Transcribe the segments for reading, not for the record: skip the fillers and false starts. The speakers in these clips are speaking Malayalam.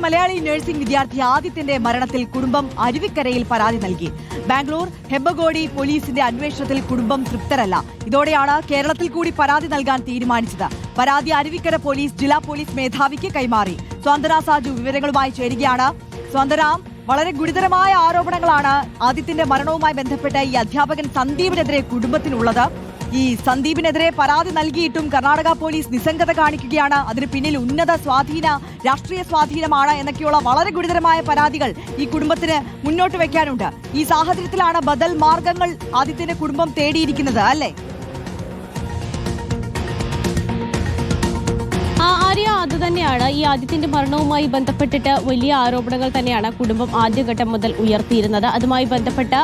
മലയാളി നഴ്സിംഗ് വിദ്യാർത്ഥി ആദിത്യന്റെ മരണത്തിൽ കുടുംബം അരുവിക്കരയിൽ പരാതി നൽകി. ബാംഗ്ലൂർ ഹെബ്ബഗോഡി പോലീസിന്റെ അന്വേഷണത്തിൽ കുടുംബം തൃപ്തരല്ല. ഇതോടെയാണ് കേരളത്തിൽ കൂടി പരാതി നൽകാൻ തീരുമാനിച്ചത്. പരാതി അരുവിക്കര പോലീസ് ജില്ലാ പോലീസ് മേധാവിക്ക് കൈമാറി. സ്വാന്തന സാജു വിവരങ്ങളുമായി ചേരുകയാണ്. സ്വാന്തന, വളരെ ഗുരുതരമായ ആരോപണങ്ങളാണ് ആദിത്യന്റെ മരണവുമായി ബന്ധപ്പെട്ട് ഈ അധ്യാപകൻ സന്ദീപിനെതിരെ കുടുംബത്തിനുള്ളത്. ഈ സന്ദീപിനെതിരെ പരാതി നൽകിയിട്ടും കർണാടക പോലീസ് നിസ്സംഗത കാണിക്കുകയാണ്. അതിന് പിന്നിൽ ഉന്നത രാഷ്ട്രീയ സ്വാധീനമാണ് എന്നൊക്കെയുള്ള വളരെ ഗുരുതരമായ പരാതികൾ ഈ കുടുംബത്തിന് മുന്നോട്ട് വെക്കാനുണ്ട്. ഈ സാഹചര്യത്തിലാണ് ബദൽ മാർഗങ്ങൾ ആദിത്യന്റെ കുടുംബം തേടിയിരിക്കുന്നത്, അല്ലേ? അത് തന്നെയാണ്. ഈ ആദിത്യന്റെ മരണവുമായി ബന്ധപ്പെട്ടിട്ട് വലിയ ആരോപണങ്ങൾ തന്നെയാണ് കുടുംബം ആദ്യഘട്ടം മുതൽ ഉയർത്തിയിരുന്നത്. അതുമായി ബന്ധപ്പെട്ട്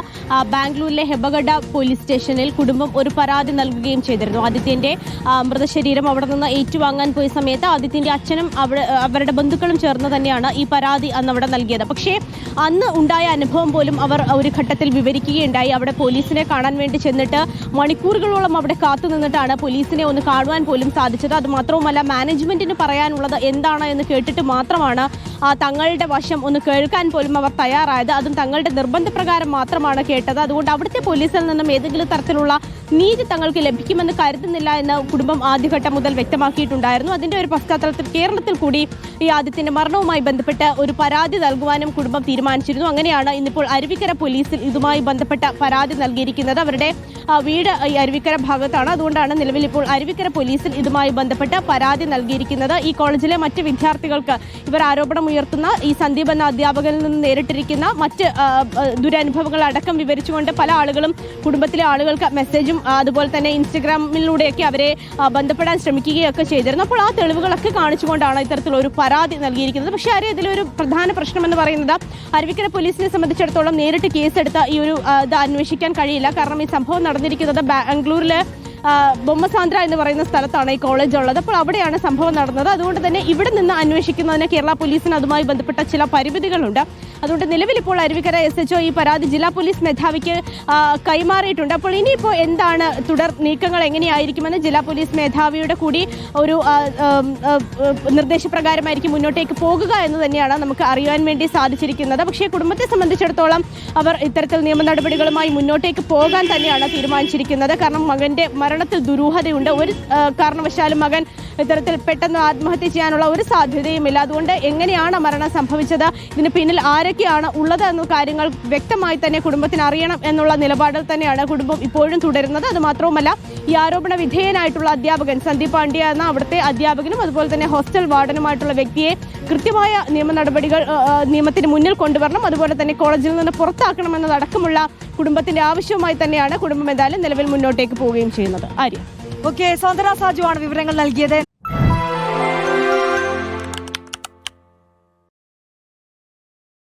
ബാംഗ്ലൂരിലെ ഹെബ്ബഗഡ പോലീസ് സ്റ്റേഷനിൽ കുടുംബം ഒരു പരാതി നൽകുകയും ചെയ്തിരുന്നു. ആദിത്യന്റെ മൃതശരീരം അവിടെ നിന്ന് ഏറ്റുവാങ്ങാൻ പോയ സമയത്ത് ആദിത്യന്റെ അച്ഛനും അവരുടെ ബന്ധുക്കളും ചേർന്ന് തന്നെയാണ് ഈ പരാതി അന്ന് അവിടെ നൽകിയത്. പക്ഷേ അന്ന് ഉണ്ടായ അനുഭവം പോലും അവർ ഒരു ഘട്ടത്തിൽ വിവരിക്കുകയുണ്ടായി. അവിടെ പോലീസിനെ കാണാൻ വേണ്ടി ചെന്നിട്ട് മണിക്കൂറുകളോളം അവിടെ കാത്തു നിന്നിട്ടാണ് പോലീസിനെ ഒന്ന് കാണുവാൻ പോലും സാധിച്ചത്. അതുമാത്രവുമല്ല, മാനേജ്മെന്റിന് പറയാനുള്ളത് എന്താണ് എന്ന് കേട്ടിട്ട് മാത്രമാണ് തങ്ങളുടെ വശം ഒന്ന് കേൾക്കാൻ പോലും അവർ തയ്യാറായത്. അതും തങ്ങളുടെ നിർബന്ധപ്രകാരം മാത്രമാണ് കേട്ടത്. അതുകൊണ്ട് അവിടുത്തെ പോലീസിൽ നിന്നും ഏതെങ്കിലും തരത്തിലുള്ള നീതി തങ്ങൾക്ക് ലഭിക്കുമെന്ന് കരുതുന്നില്ല എന്ന് കുടുംബം ആദ്യഘട്ടം മുതൽ വ്യക്തമാക്കിയിട്ടുണ്ടായിരുന്നു. അതിന്റെ ഒരു പശ്ചാത്തലത്തിൽ കേരളത്തിൽ കൂടി ഈ ആദിത്യന്റെ മരണവുമായി ബന്ധപ്പെട്ട് ഒരു പരാതി നൽകുവാനും കുടുംബം തീരുമാനിച്ചിരുന്നു. അങ്ങനെയാണ് ഇന്നിപ്പോൾ അരുവിക്കര പോലീസിൽ ഇതുമായി ബന്ധപ്പെട്ട പരാതി നൽകിയിരിക്കുന്നത്. അവരുടെ വീട് ഈ അരുവിക്കര ഭാഗത്താണ്. അതുകൊണ്ടാണ് നിലവിൽ ഇപ്പോൾ അരുവിക്കര പോലീസിൽ ഇതുമായി ബന്ധപ്പെട്ട പരാതി നൽകിയിരിക്കുന്നത്. ഈ കോളേജിലെ മറ്റ് വിദ്യാർത്ഥികൾക്ക് ഇവർ ആരോപണം ഉയർത്തുന്ന ഈ സന്ദീപ് എന്ന അധ്യാപകനിൽ നിന്ന് നേരിട്ടിരിക്കുന്ന മറ്റ് ദുരനുഭവങ്ങൾ അടക്കം വിവരിച്ചുകൊണ്ട് പല ആളുകളും കുടുംബത്തിലെ ആളുകൾക്ക് മെസ്സേജും അതുപോലെ തന്നെ ഇൻസ്റ്റഗ്രാമിലൂടെയൊക്കെ അവരെ ബന്ധപ്പെടാൻ ശ്രമിക്കുകയൊക്കെ ചെയ്തിരുന്നു. അപ്പോൾ ആ തെളിവുകളൊക്കെ കാണിച്ചുകൊണ്ടാണ് ഇത്തരത്തിലൊരു പരാതി നൽകിയിരിക്കുന്നത്. പക്ഷേ ഇതിലൊരു പ്രധാന പ്രശ്നമെന്ന് പറയുന്നത് അരുവിക്കര പോലീസിനെ സംബന്ധിച്ചിടത്തോളം നേരിട്ട് കേസെടുത്ത് ഈ ഒരു ഇത് അന്വേഷിക്കാൻ കഴിയില്ല. കാരണം ഈ സംഭവം നടന്നിരിക്കുന്നത് ബാംഗ്ലൂരിലെ ബൊമ്മസാന്ദ്ര എന്ന് പറയുന്ന സ്ഥലത്താണ് ഈ കോളേജ് ഉള്ളത്. അപ്പോൾ അവിടെയാണ് സംഭവം നടന്നത്. അതുകൊണ്ട് തന്നെ ഇവിടെ നിന്ന് അന്വേഷിക്കുന്നതിന് കേരള പോലീസിന് അതുമായി ബന്ധപ്പെട്ട ചില പരിമിതികളുണ്ട്. അതുകൊണ്ട് നിലവിൽ ഇപ്പോൾ അരുവിക്കര SHO ഈ പരാതി ജില്ലാ പോലീസ് മേധാവിക്ക് കൈമാറിയിട്ടുണ്ട്. അപ്പോൾ ഇനിയിപ്പോൾ എന്താണ് തുടർ നീക്കങ്ങൾ എങ്ങനെയായിരിക്കുമെന്ന് ജില്ലാ പോലീസ് മേധാവിയുടെ കൂടി ഒരു നിർദ്ദേശപ്രകാരമായിരിക്കും മുന്നോട്ടേക്ക് പോകുക എന്ന് തന്നെയാണ് നമുക്ക് അറിയാൻ വേണ്ടി സാധിച്ചിരിക്കുന്നത്. പക്ഷേ കുടുംബത്തെ സംബന്ധിച്ചിടത്തോളം അവർ ഇത്തരത്തിൽ നിയമ നടപടികളുമായി മുന്നോട്ടേക്ക് പോകാൻ തന്നെയാണ് തീരുമാനിച്ചിരിക്കുന്നത്. കാരണം മകന്റെ മരണത്തിൽ ദുരൂഹതയുണ്ട്. ഒരു കാരണവശാലും മകൻ ഇത്തരത്തിൽ പെട്ടെന്ന് ആത്മഹത്യ ചെയ്യാനുള്ള ഒരു സാധ്യതയുമില്ല. അതുകൊണ്ട് എങ്ങനെയാണ് മരണം സംഭവിച്ചത്, ഇതിന് പിന്നിൽ ആരൊക്കെയാണ് ഉള്ളത് എന്ന കാര്യങ്ങൾ വ്യക്തമായി തന്നെ കുടുംബത്തിന് അറിയണം എന്നുള്ള നിലപാടിൽ തന്നെയാണ് കുടുംബം ഇപ്പോഴും തുടരുന്നത്. അതുമാത്രവുമല്ല, ഈ ആരോപണ വിധേയനായിട്ടുള്ള അധ്യാപകൻ സന്ദീപ് പാണ്ഡ്യ എന്ന അവിടുത്തെ അധ്യാപകനും അതുപോലെ തന്നെ ഹോസ്റ്റൽ വാർഡനുമായിട്ടുള്ള വ്യക്തിയെ കൃത്യമായ നിയമ നടപടികൾ നിയമത്തിന് മുന്നിൽ കൊണ്ടുവരണം. അതുപോലെ തന്നെ കോളേജിൽ നിന്ന് പുറത്താക്കണമെന്നതടക്കമുള്ള കുടുംബത്തിന്റെ ആവശ്യവുമായി തന്നെയാണ് കുടുംബം എന്തായാലും നിലവിൽ മുന്നോട്ടേക്ക് പോവുകയും ചെയ്യുന്നത്. ആര്യ. ഓക്കെ, സ്വാന്തന സാജു ആണ് വിവരങ്ങൾ നൽകിയത്.